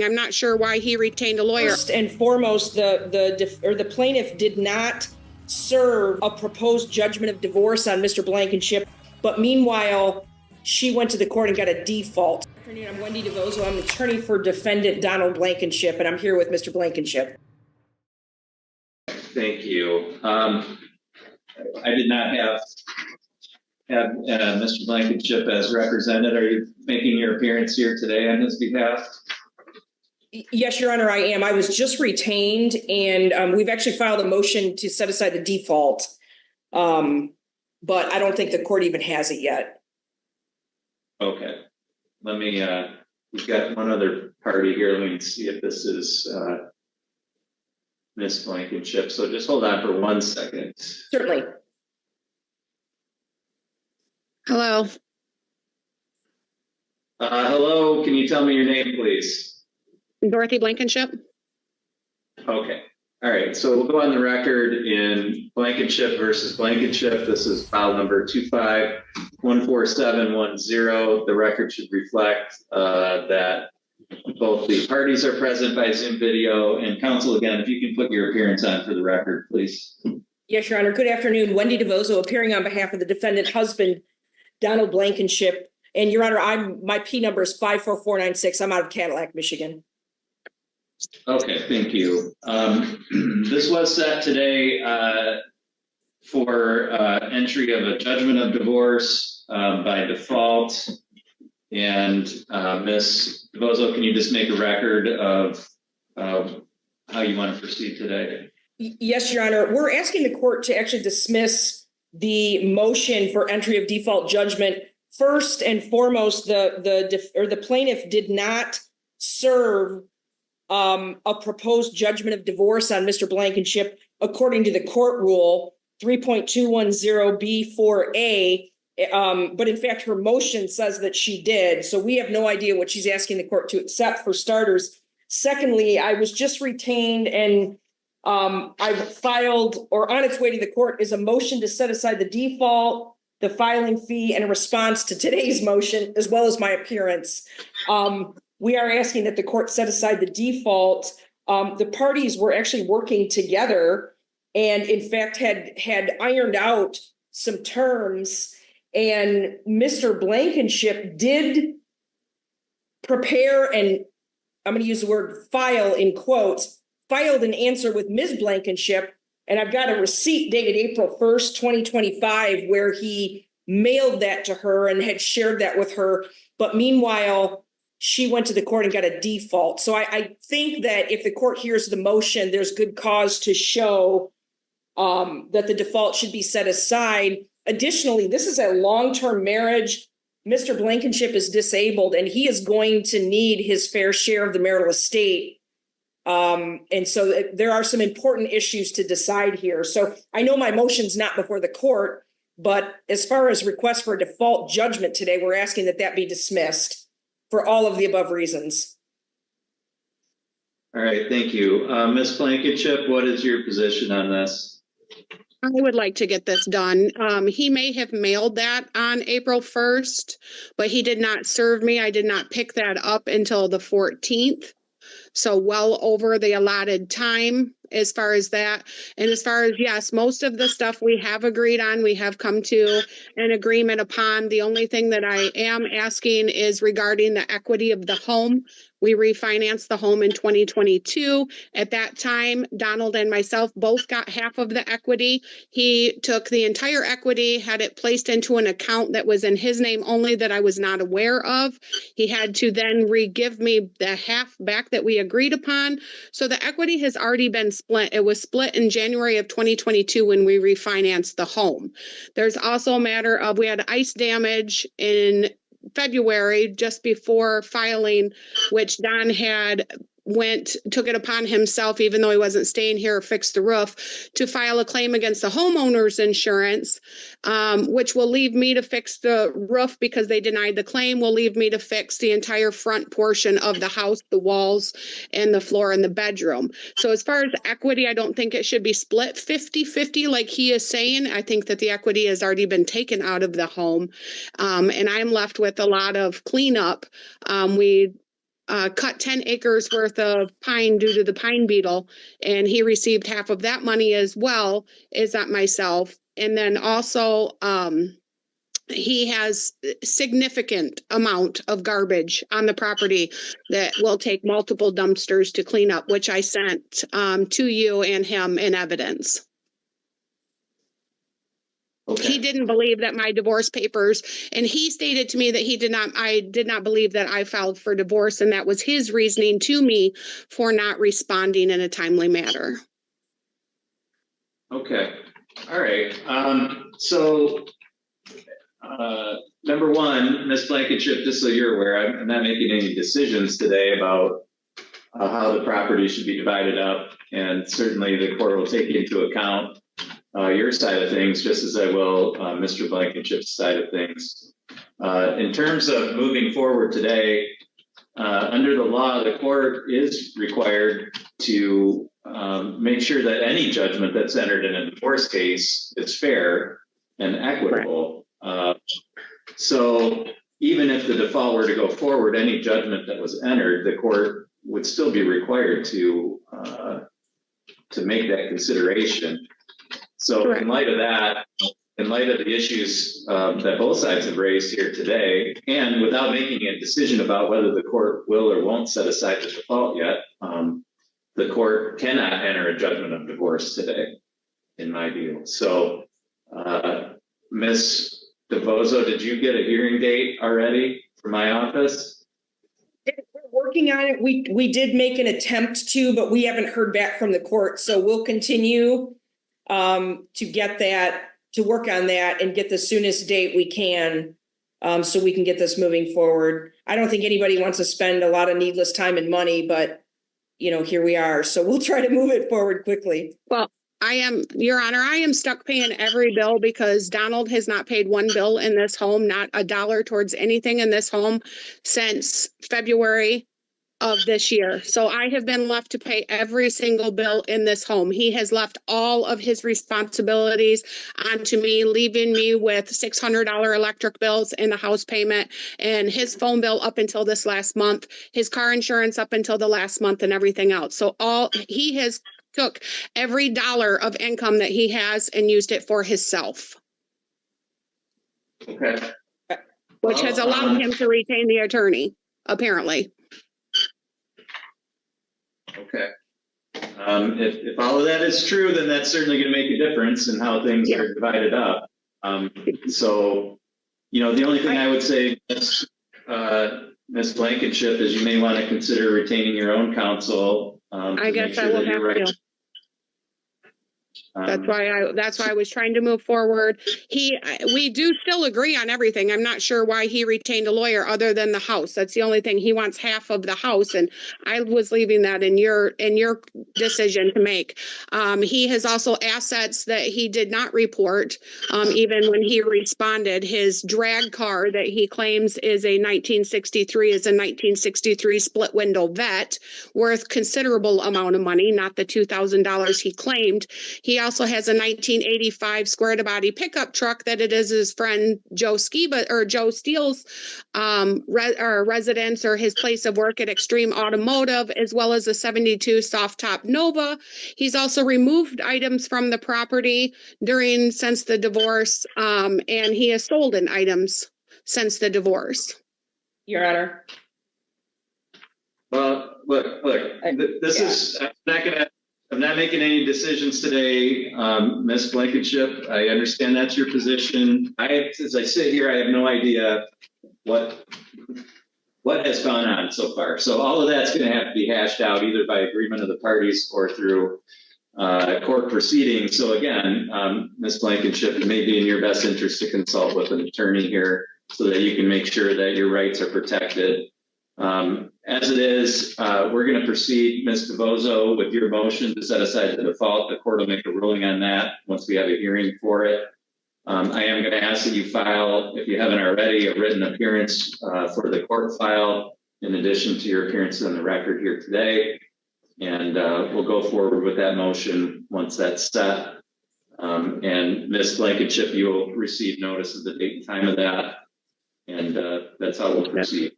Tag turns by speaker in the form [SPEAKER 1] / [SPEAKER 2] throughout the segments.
[SPEAKER 1] I'm not sure why he retained a lawyer.
[SPEAKER 2] First and foremost, the plaintiff did not serve a proposed judgment of divorce on Mr. Blankenship, but meanwhile, she went to the court and got a default. Good afternoon, I'm Wendy DeVozo. I'm attorney for defendant Donald Blankenship, and I'm here with Mr. Blankenship.
[SPEAKER 3] Thank you. I did not have Mr. Blankenship as represented. Are you making your appearance here today on his behalf?
[SPEAKER 2] Yes, Your Honor, I am. I was just retained, and we've actually filed a motion to set aside the default, but I don't think the court even has it yet.
[SPEAKER 3] Okay. Let me, we've got one other party here. Let me see if this is Ms. Blankenship. So just hold on for 1 second.
[SPEAKER 2] Certainly.
[SPEAKER 1] Hello.
[SPEAKER 3] Hello, can you tell me your name, please?
[SPEAKER 1] Dorothy Blankenship.
[SPEAKER 3] Okay. All right. So we'll go on the record in Blankenship versus Blankenship. This is file number 2514710. The record should reflect that both the parties are present by Zoom video. And counsel, again, if you can put your appearance on for the record, please. Yes,
[SPEAKER 2] Your Honor. Good afternoon. Wendy DeVozo appearing on behalf of the defendant husband, Donald Blankenship. And Your Honor, my P number is 54496. I'm out of Cadillac, Michigan.
[SPEAKER 3] Okay, thank you. This was set today for entry of a judgment of divorce by default. And Ms. DeVozo, can you just make a record of how you want to proceed today?
[SPEAKER 2] Yes, Your Honor. We're asking the court to actually dismiss the motion for entry of default judgment. First and foremost, the plaintiff did not serve a proposed judgment of divorce on Mr. Blankenship according to the court rule 3.210B4A. But in fact, her motion says that she did. So we have no idea what she's asking the court to accept, for starters. Secondly, I was just retained, and I filed, or on its way to the court, is a motion to set aside the default, the filing fee, and a response to today's motion, as well as my appearance. We are asking that the court set aside the default. The parties were actually working together and in fact had ironed out some terms, and Mr. Blankenship did prepare, and I'm going to use the word file in quotes, filed an answer with Ms. Blankenship. And I've got a receipt dated April 1st, 2025, where he mailed that to her and had shared that with her. But meanwhile, she went to the court and got a default. So I think that if the court hears the motion, there's good cause to show that the default should be set aside. Additionally, this is a long-term marriage. Mr. Blankenship is disabled, and he is going to need his fair share of the marital estate. And so there are some important issues to decide here. So I know my motion's not before the court, but as far as request for a default judgment today, we're asking that that be dismissed for all of the above reasons.
[SPEAKER 3] All right, thank you. Ms. Blankenship, what is your position on this?
[SPEAKER 1] I would like to get this done. He may have mailed that on April 1st, but he did not serve me. I did not pick that up until the 14th. So well over the allotted time as far as that. And as far as, yes, most of the stuff we have agreed on, we have come to an agreement upon. The only thing that I am asking is regarding the equity of the home. We refinanced the home in 2022. At that time, Donald and myself both got half of the equity. He took the entire equity, had it placed into an account that was in his name only that I was not aware of. He had to then re-give me the half back that we agreed upon. So the equity has already been split. It was split in January of 2022 when we refinanced the home. There's also a matter of, we had ice damage in February just before filing, which Don had took it upon himself, even though he wasn't staying here, fixed the roof, to file a claim against the homeowner's insurance, which will leave me to fix the roof because they denied the claim, will leave me to fix the entire front portion of the house, the walls and the floor in the bedroom. So as far as equity, I don't think it should be split 50-50 like he is saying. I think that the equity has already been taken out of the home. And I'm left with a lot of cleanup. We cut 10 acres worth of pine due to the pine beetle, and he received half of that money as well. Is that myself? And then also, he has significant amount of garbage on the property that will take multiple dumpsters to clean up, which I sent to you and him in evidence. He
[SPEAKER 3] Okay,
[SPEAKER 1] didn't believe that my divorce papers, and he stated to me that I did not believe that I filed for divorce, and that was his reasoning to me for not responding in a timely manner.
[SPEAKER 3] okay, all right. So number one, Ms. Blankenship, just so you're aware, I'm not making any decisions today about how the property should be divided up, and certainly the court will take into account your side of things, just as I will Mr. Blankenship's side of things. In terms of moving forward today, under the law, the court is required to make sure that any judgment that's entered in a divorce case is fair and equitable. So even if the default were to go forward, any judgment that was entered, the court would still be required to make that consideration. So in light of that, in light of the issues that both sides have raised here today, and without making a decision about whether the court will or won't set aside the default yet, the court cannot enter a judgment of divorce today, in my view. So, Ms. DeVozo, did you get a hearing date already for my office?
[SPEAKER 2] We're working on it. We did make an attempt to, but we haven't heard back from the court. So we'll continue to get that, to work on that and get the soonest date we can, so we can get this moving forward. I don't think anybody wants to spend a lot of needless time and money, but here we are. So we'll try to move it forward quickly.
[SPEAKER 1] Well, Your Honor, I am stuck paying every bill because Donald has not paid one bill in this home, not a dollar towards anything in this home since February of this year. So I have been left to pay every single bill in this home. He has left all of his responsibilities onto me, leaving me with $600 electric bills and a house payment, and his phone bill up until this last month, his car insurance up until the last month, and everything else. So he has took every dollar of income that he has and used it for himself.
[SPEAKER 3] Okay.
[SPEAKER 1] Which has allowed him to retain the attorney, apparently.
[SPEAKER 3] Okay. If all of that is true, then that's certainly going to make a difference in how things are divided up. So, the only thing I would say, Ms. Blankenship, is you may want to consider retaining your own counsel.
[SPEAKER 1] I guess I will have to. That's why I was trying to move forward. We do still agree on everything. I'm not sure why he retained a lawyer other than the house. That's the only thing. He wants half of the house, and I was leaving that in your decision to make. He has also assets that he did not report, even when he responded. His drag car that he claims is a 1963 split window vet, worth considerable amount of money, not the $2,000 he claimed. He also has a 1985 square to body pickup truck that it is his friend Joe Steele's residence or his place of work at Extreme Automotive, as well as a 72 soft top Nova. He's also removed items from the property since the divorce, and he has sold items since the divorce.
[SPEAKER 2] Your Honor.
[SPEAKER 3] Well, look, I'm not making any decisions today, Ms. Blankenship. I understand that's your position. As I sit here, I have no idea what has gone on so far. So all of that's going to have to be hashed out either by agreement of the parties or through court proceedings. So again, Ms. Blankenship, it may be in your best interest to consult with an attorney here so that you can make sure that your rights are protected. As it is, we're going to proceed, Ms. DeVozo, with your motion to set aside the default. The court will make a ruling on that once we have a hearing for it. I am going to ask that you file, if you haven't already, a written appearance for the court file, in addition to your appearance on the record here today. And we'll go forward with that motion once that's set. And Ms. Blankenship, you will receive notice of the date and time of that. And that's how we'll proceed.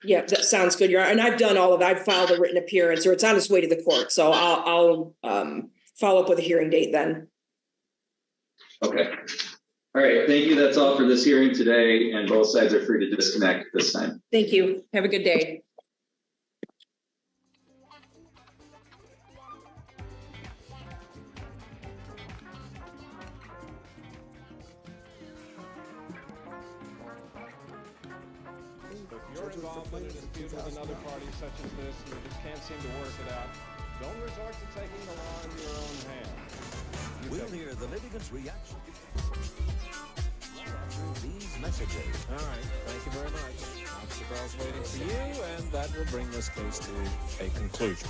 [SPEAKER 2] Yeah, that sounds good. And I've done all of that. I've filed a written appearance, or it's on its way to the court. So I'll follow up with a hearing date then.
[SPEAKER 3] Okay. All right, thank you. That's all for this hearing today, and both sides are free to disconnect at this time.
[SPEAKER 2] Thank you. Have a good day.
[SPEAKER 4] If you're involved in a dispute with another party such as this and you just can't seem to work it out, don't resort to taking the law in your own hands.
[SPEAKER 5] We'll hear the litigants' reaction after these messages.
[SPEAKER 4] All right, thank you very much. Officer Bell's waiting for you, and that will bring this case to a conclusion.